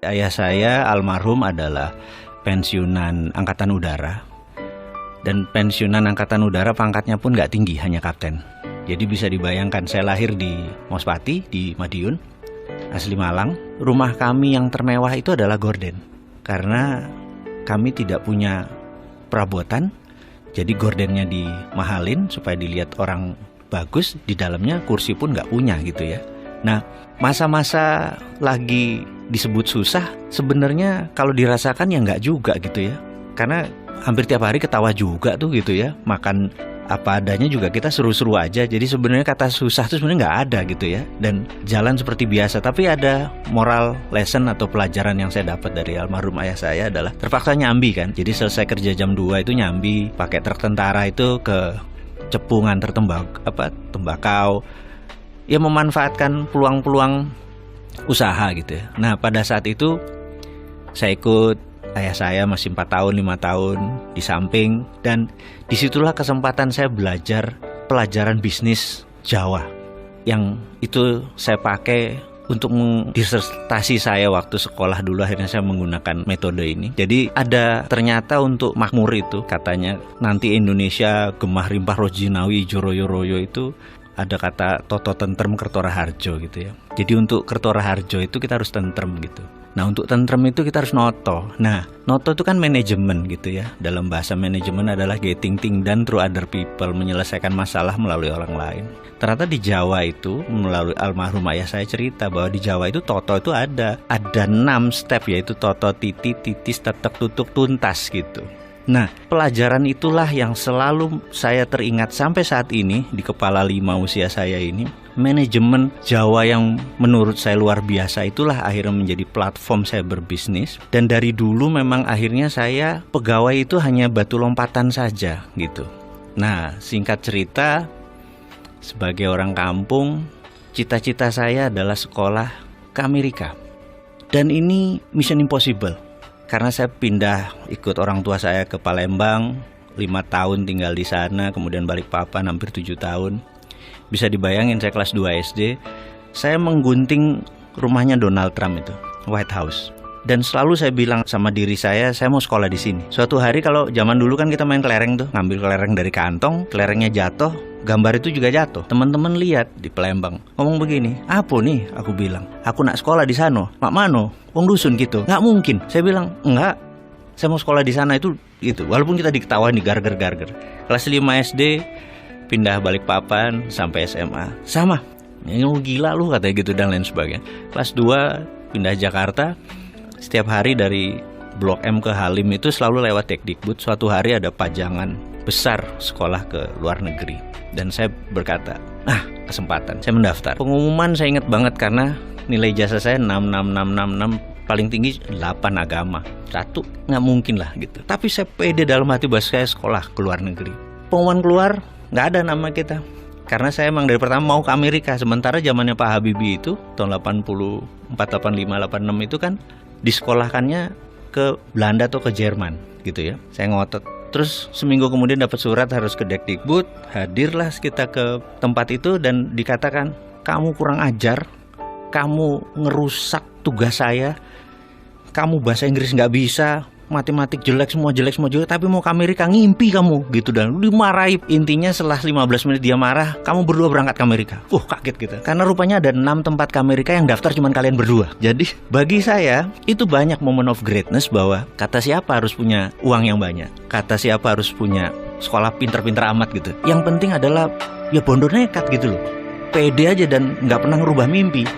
Ayah saya almarhum adalah pensiunan Angkatan Udara. Dan pensiunan Angkatan Udara pangkatnya pun nggak tinggi, hanya kapten. Jadi bisa dibayangkan, saya lahir di Mospati, di Madiun, asli Malang. Rumah kami yang termewah itu adalah gorden. Karena kami tidak punya perabotan, jadi gordennya dimahalin supaya dilihat orang bagus. Di dalamnya kursi pun nggak punya gitu ya. Nah, masa-masa lagi disebut susah, sebenarnya kalau dirasakan ya nggak juga gitu ya. Karena hampir tiap hari ketawa juga tuh gitu ya. Makan apa adanya juga kita seru-seru aja. Jadi sebenarnya kata susah itu sebenarnya nggak ada gitu ya. Dan jalan seperti biasa. Tapi ada moral lesson atau pelajaran yang saya dapat dari almarhum ayah saya adalah terpaksa nyambi kan. Jadi selesai kerja jam 2 itu nyambi, pakai truk tentara itu ke Cepu nganter tembakau. Ya memanfaatkan peluang-peluang usaha gitu ya. Nah pada saat itu saya ikut ayah saya masih 4 tahun, 5 tahun di samping. Dan disitulah kesempatan saya belajar pelajaran bisnis Jawa. Yang itu saya pakai untuk disertasi saya waktu sekolah dulu. Akhirnya saya menggunakan metode ini. Jadi ada ternyata untuk makmur itu, katanya nanti Indonesia gemah rimpah rojinawi joroyo royo itu ada kata toto tentrem kertora harjo gitu ya. Jadi untuk kertora harjo itu kita harus tentrem gitu. Nah untuk tentrem itu kita harus noto. Nah noto itu kan manajemen gitu ya. Dalam bahasa manajemen adalah getting things done through other people, menyelesaikan masalah melalui orang lain. Ternyata di Jawa itu, melalui almarhum ayah saya cerita bahwa di Jawa itu toto itu ada 6 step, yaitu toto, titi, titis, tetek, tutuk, tuntas gitu. Nah pelajaran itulah yang selalu saya teringat sampai saat ini di kepala 5 usia saya ini. Manajemen Jawa yang menurut saya luar biasa itulah akhirnya menjadi platform saya berbisnis. Dan dari dulu memang akhirnya saya pegawai itu hanya batu lompatan saja gitu. Nah singkat cerita, sebagai orang kampung, cita-cita saya adalah sekolah ke Amerika. Dan ini mission impossible. Karena saya pindah ikut orang tua saya ke Palembang, 5 tahun tinggal di sana, kemudian balik papan hampir 7 tahun. Bisa dibayangin saya kelas 2 SD, saya menggunting rumahnya Donald Trump itu, White House. Dan selalu saya bilang sama diri saya mau sekolah di sini. Suatu hari kalau zaman dulu kan kita main kelereng tuh, ngambil kelereng dari kantong, kelerengnya jatuh, gambar itu juga jatuh. Teman-teman lihat di Palembang, ngomong begini, apa nih? Aku bilang, aku nak sekolah di sana. Mak mano? Wong dusun gitu. Nggak mungkin. Saya bilang, enggak. Saya mau sekolah di sana itu. Walaupun kita diketawain, digarger-garger. Kelas 5 SD, pindah Balikpapan sampai SMA. Sama. Ini gila lu katanya gitu dan lain sebagainya. Kelas 2 pindah Jakarta. Setiap hari dari Blok M ke Halim itu selalu lewat Tekdikbud. Suatu hari ada pajangan besar sekolah ke luar negeri. Dan saya berkata, kesempatan. Saya mendaftar. Pengumuman saya ingat banget karena nilai ijazah saya 6, paling tinggi 8 agama. 1, nggak mungkin lah gitu. Tapi saya pede dalam hati bahwa saya sekolah ke luar negeri. Pengumuman keluar, nggak ada nama kita. Karena saya emang dari pertama mau ke Amerika. Sementara zamannya Pak Habibie itu, tahun 84, 85, 86 itu kan disekolahkannya ke Belanda atau ke Jerman gitu ya. Saya ngotot. Terus seminggu kemudian dapat surat harus ke Dekdikbud. Hadirlah kita ke tempat itu dan dikatakan, kamu kurang ajar, kamu ngerusak tugas saya, kamu bahasa Inggris nggak bisa, matematik jelek semua, tapi mau ke Amerika, ngimpi kamu gitu. Dan dimarahi. Intinya setelah 15 menit dia marah, kamu berdua berangkat ke Amerika. Kaget gitu. Karena rupanya ada 6 tempat ke Amerika yang daftar cuma kalian berdua. Jadi bagi saya itu banyak moment of greatness, bahwa kata siapa harus punya uang yang banyak, kata siapa harus punya sekolah pinter-pinter amat gitu. Yang penting adalah ya bondo nekat gitu loh, pede aja dan nggak pernah ngerubah mimpi.